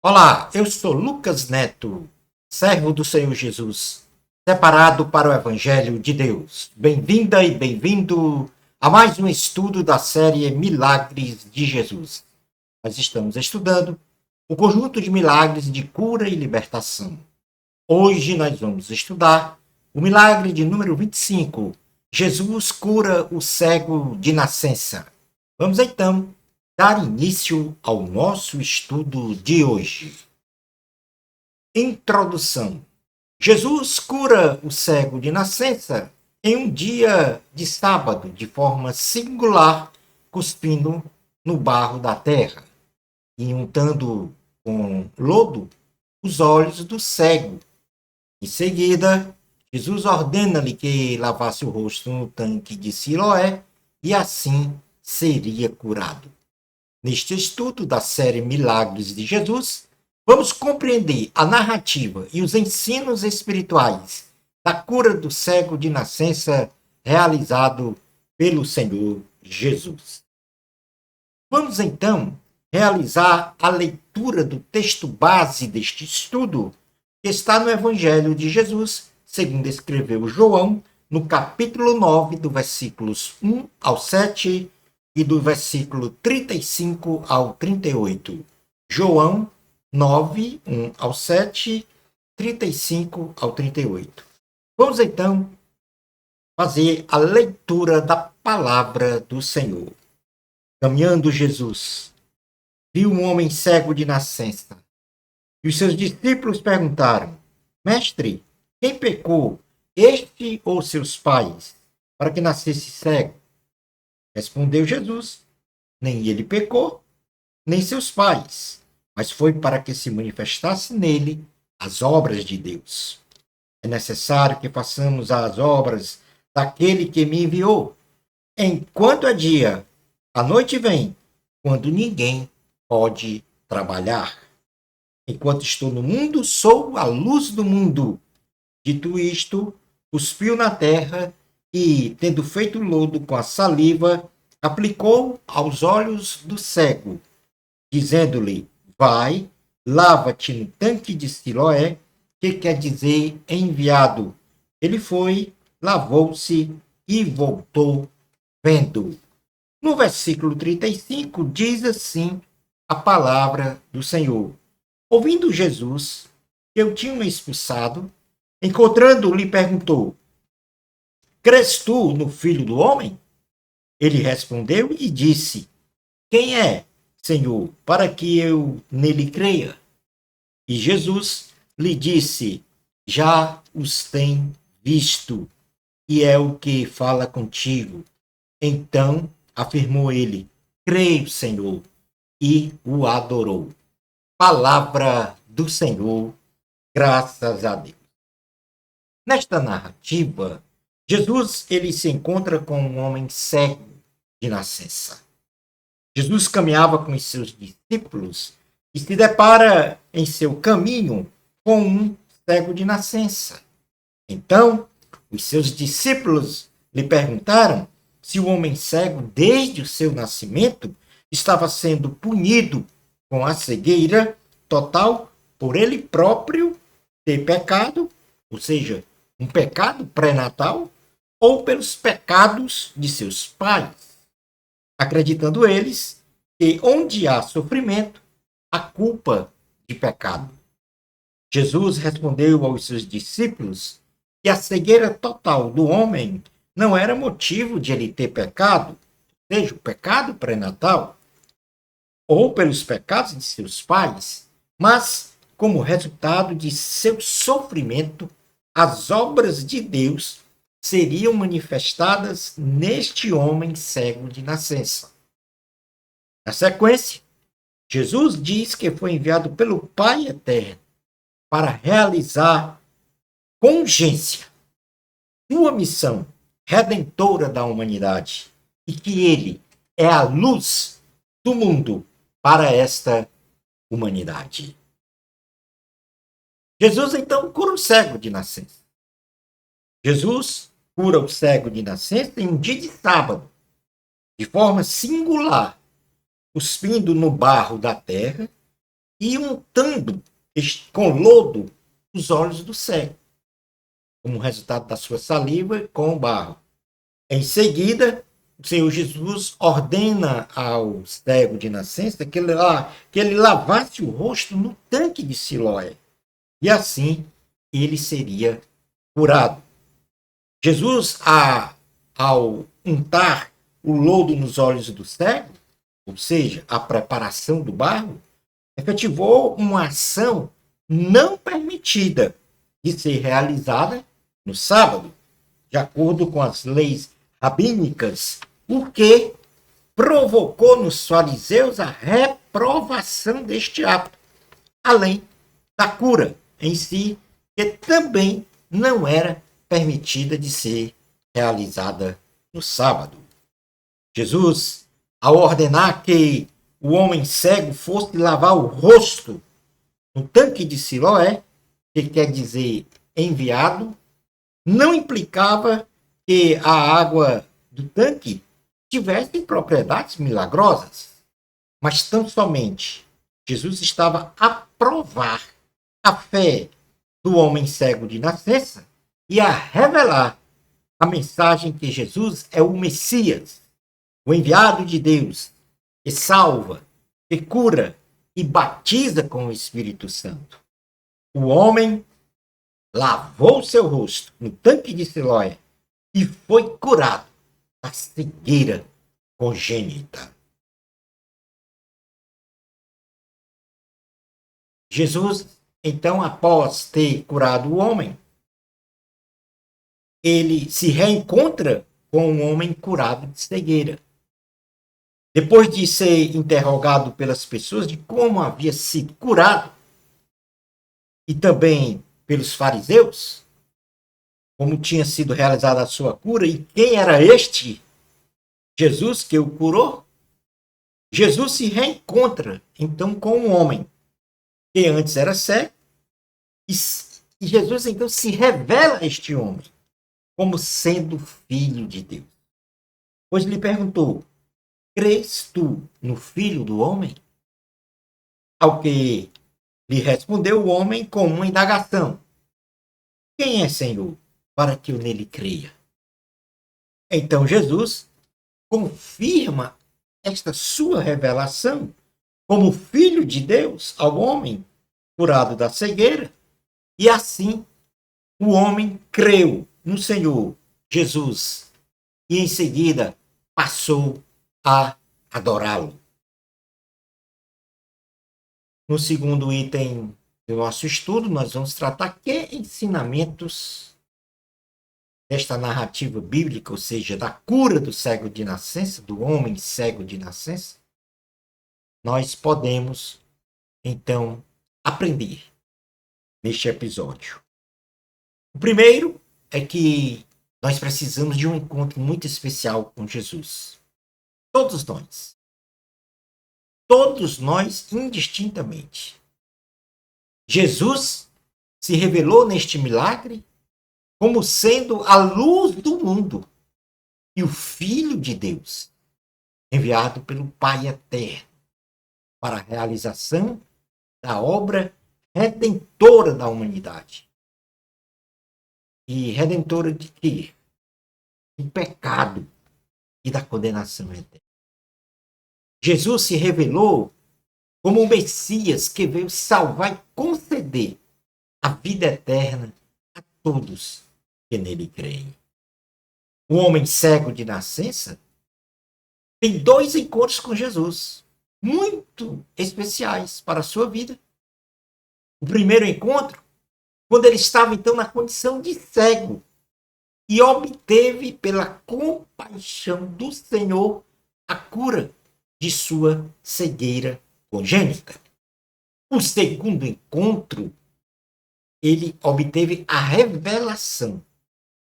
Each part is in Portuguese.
Olá, eu sou Lucas Neto, servo do Senhor Jesus, separado para o Evangelho de Deus. Bem-vinda e bem-vindo a mais um estudo da série Milagres de Jesus. Nós estamos estudando o conjunto de milagres de cura e libertação. Hoje nós vamos estudar o milagre de número 25. Jesus cura o cego de nascença. Vamos então dar início ao nosso estudo de hoje. Introdução. Jesus cura o cego de nascença em um dia de sábado, de forma singular, cuspindo no barro da terra e untando com lodo os olhos do cego. Em seguida, Jesus ordena-lhe que lavasse o rosto no tanque de Siloé e assim seria curado. Neste estudo da série Milagres de Jesus, vamos compreender a narrativa e os ensinos espirituais da cura do cego de nascença realizado pelo Senhor Jesus. Vamos então realizar a leitura do texto base deste estudo, que está no Evangelho de Jesus, segundo escreveu João, no capítulo 9, do versículos 1 ao 7 e do versículo 35 ao 38. João 9, 1 ao 7, 35 ao 38. Vamos então fazer a leitura da palavra do Senhor. Caminhando Jesus, viu um homem cego de nascença. E os seus discípulos perguntaram: Mestre, quem pecou, este ou seus pais, para que nascesse cego? Respondeu Jesus: Nem ele pecou, nem seus pais, mas foi para que se manifestasse nele as obras de Deus. É necessário que façamos as obras daquele que me enviou. Enquanto é dia, a noite vem, quando ninguém pode trabalhar. Enquanto estou no mundo, sou a luz do mundo. Dito isto, cuspiu na terra e, tendo feito lodo com a saliva, aplicou aos olhos do cego, dizendo-lhe: Vai, lava-te no tanque de Siloé, que quer dizer enviado. Ele foi, lavou-se e voltou vendo. No versículo 35, diz assim a palavra do Senhor. Ouvindo Jesus que eu tinha expulsado, encontrando, lhe perguntou: Crês tu no Filho do Homem? Ele respondeu e disse: Quem é, Senhor, para que eu nele creia? E Jesus lhe disse: Já os tem visto, e é o que fala contigo. Então afirmou ele: Creio, Senhor, e o adorou. Palavra do Senhor, graças a Deus. Nesta narrativa, Jesus ele se encontra com um homem cego de nascença. Jesus caminhava com os seus discípulos e se depara em seu caminho com um cego de nascença. Então, os seus discípulos lhe perguntaram se o homem cego, desde o seu nascimento, estava sendo punido com a cegueira total por ele próprio ter pecado, ou seja, um pecado pré-natal, ou pelos pecados de seus pais, acreditando eles que onde há sofrimento, há culpa de pecado. Jesus respondeu aos seus discípulos que a cegueira total do homem não era motivo de ele ter pecado, ou seja, o pecado pré-natal, ou pelos pecados de seus pais, mas como resultado de seu sofrimento, as obras de Deus seriam manifestadas neste homem cego de nascença. Na sequência, Jesus diz que foi enviado pelo Pai Eterno para realizar com urgência sua missão redentora da humanidade e que ele é a luz do mundo para esta humanidade. Jesus então cura o cego de nascença. Jesus cura o cego de nascença em um dia de sábado, de forma singular, cuspindo no barro da terra e untando com lodo os olhos do cego, como resultado da sua saliva com o barro. Em seguida, o Senhor Jesus ordena ao cego de nascença que ele lavasse o rosto no tanque de Siloé. E assim ele seria curado. Jesus, ao untar o lodo nos olhos do cego, ou seja, a preparação do barro, efetivou uma ação não permitida de ser realizada no sábado, de acordo com as leis rabínicas, o que provocou nos fariseus a reprovação deste hábito, além da cura em si, que também não era permitida de ser realizada no sábado. Jesus, ao ordenar que o homem cego fosse lavar o rosto no tanque de Siloé, que quer dizer enviado, não implicava que a água do tanque tivesse propriedades milagrosas, mas tão somente Jesus estava a provar a fé do homem cego de nascença e a revelar a mensagem que Jesus é o Messias, o enviado de Deus, que salva, que cura e batiza com o Espírito Santo. O homem lavou seu rosto no tanque de Siloé e foi curado da cegueira congênita. Jesus, então, após ter curado o homem, ele se reencontra com um homem curado de cegueira. Depois de ser interrogado pelas pessoas de como havia sido curado, e também pelos fariseus, como tinha sido realizada a sua cura e quem era este Jesus que o curou, Jesus se reencontra então com um homem que antes era cego, e Jesus então se revela a este homem como sendo filho de Deus. Pois lhe perguntou: crês tu no Filho do Homem? Ao que lhe respondeu o homem com uma indagação: quem é, Senhor, para que eu nele creia? Então Jesus confirma esta sua revelação como Filho de Deus ao homem curado da cegueira, e assim o homem creu no Senhor Jesus e em seguida passou a adorá-lo. No segundo item do nosso estudo, nós vamos tratar que ensinamentos desta narrativa bíblica, ou seja, da cura do cego de nascença, do homem cego de nascença, nós podemos, então, aprender neste episódio. O primeiro é que nós precisamos de um encontro muito especial com Jesus. Todos nós. Todos nós, indistintamente. Jesus se revelou neste milagre como sendo a luz do mundo e o Filho de Deus, enviado pelo Pai Eterno para a realização da obra redentora da humanidade. E redentora de quê? Do pecado e da condenação eterna. Jesus se revelou como o Messias que veio salvar e conceder a vida eterna a todos que nele creem. O homem cego de nascença tem 2 encontros com Jesus, muito especiais para a sua vida. O primeiro encontro, quando ele estava então na condição de cego e obteve pela compaixão do Senhor a cura de sua cegueira congênita. O segundo encontro, ele obteve a revelação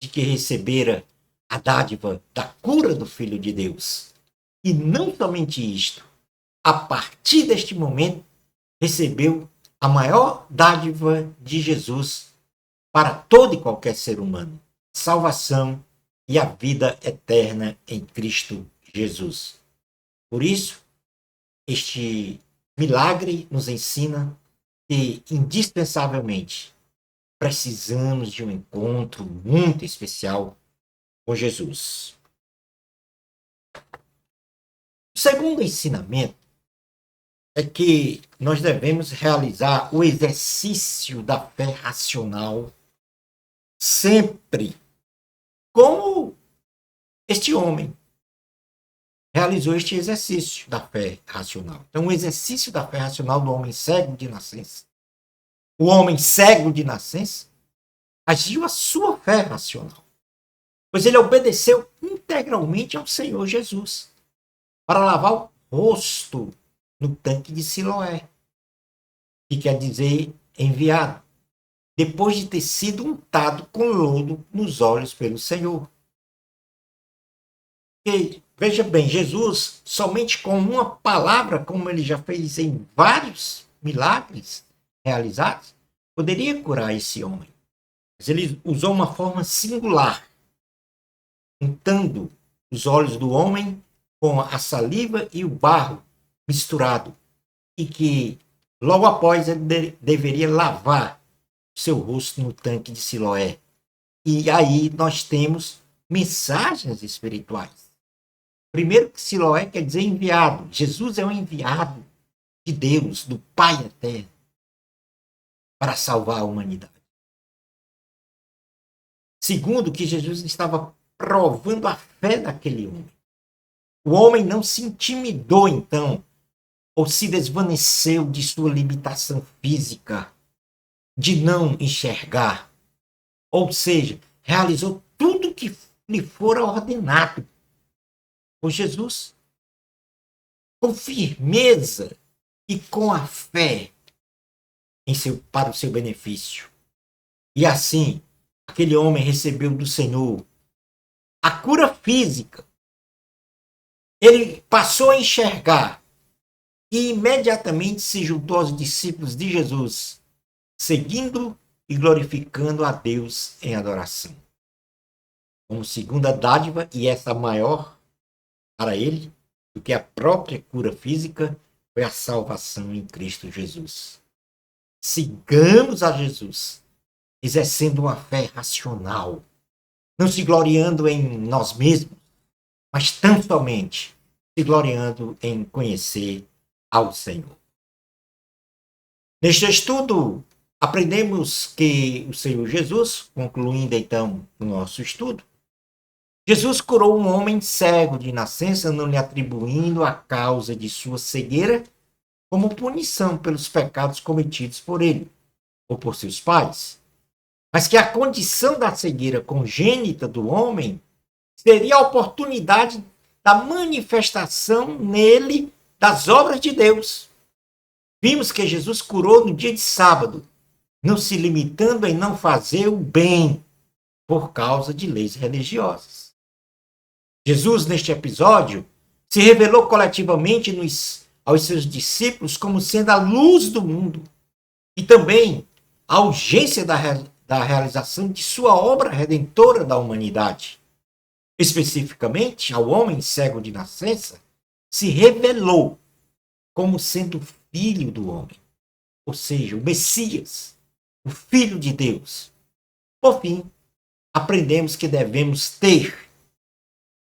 de que recebera a dádiva da cura do Filho de Deus. E não somente isto, a partir deste momento, recebeu a maior dádiva de Jesus para todo e qualquer ser humano: salvação e a vida eterna em Cristo Jesus. Por isso, este milagre nos ensina que, indispensavelmente, precisamos de um encontro muito especial com Jesus. O segundo ensinamento é que nós devemos realizar o exercício da fé racional sempre, como este homem realizou este exercício da fé racional. Então, o exercício da fé racional do homem cego de nascença. O homem cego de nascença agiu a sua fé racional, pois ele obedeceu integralmente ao Senhor Jesus para lavar o rosto no tanque de Siloé, que quer dizer enviado, depois de ter sido untado com lodo nos olhos pelo Senhor. E, veja bem, Jesus, somente com uma palavra, como ele já fez em vários milagres realizados, poderia curar esse homem. Mas ele usou uma forma singular, untando os olhos do homem com a saliva e o barro misturado, e que logo após ele deveria lavar seu rosto no tanque de Siloé. E aí nós temos mensagens espirituais. Primeiro, que Siloé quer dizer enviado. Jesus é o enviado de Deus, do Pai eterno, para salvar a humanidade. Segundo, que Jesus estava provando a fé daquele homem. O homem não se intimidou, então, ou se desvaneceu de sua limitação física, de não enxergar. Ou seja, realizou tudo o que lhe fora ordenado por Jesus, com firmeza e com a fé para o seu benefício. E assim, aquele homem recebeu do Senhor a cura física. Ele passou a enxergar e imediatamente se juntou aos discípulos de Jesus, seguindo e glorificando a Deus em adoração. Como segunda dádiva, e essa maior para ele do que a própria cura física, foi a salvação em Cristo Jesus. Sigamos a Jesus, exercendo uma fé racional, não se gloriando em nós mesmos, mas tão somente se gloriando em conhecer ao Senhor. Neste estudo, aprendemos que o Senhor Jesus, concluindo então o nosso estudo, Jesus curou um homem cego de nascença, não lhe atribuindo a causa de sua cegueira como punição pelos pecados cometidos por ele ou por seus pais, mas que a condição da cegueira congênita do homem seria a oportunidade da manifestação nele das obras de Deus. Vimos que Jesus curou no dia de sábado, não se limitando em não fazer o bem por causa de leis religiosas. Jesus, neste episódio, se revelou coletivamente aos seus discípulos como sendo a luz do mundo e também a urgência da realização de sua obra redentora da humanidade. Especificamente, ao homem cego de nascença, se revelou como sendo filho do homem, ou seja, o Messias, o Filho de Deus. Por fim, aprendemos que devemos ter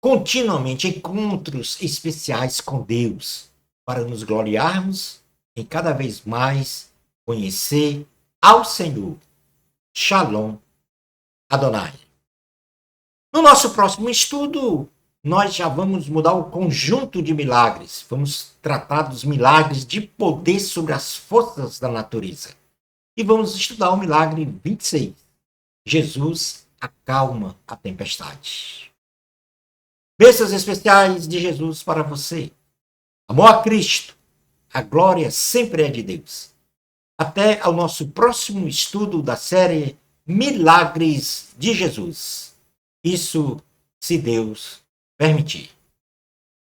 continuamente encontros especiais com Deus, para nos gloriarmos em cada vez mais conhecer ao Senhor. Shalom Adonai. No nosso próximo estudo, nós já vamos mudar o conjunto de milagres. Vamos tratar dos milagres de poder sobre as forças da natureza. E vamos estudar o milagre 26. Jesus acalma a tempestade. Bênçãos especiais de Jesus para você. Amor a Cristo. A glória sempre é de Deus. Até ao nosso próximo estudo da série Milagres de Jesus. Isso, se Deus permitir.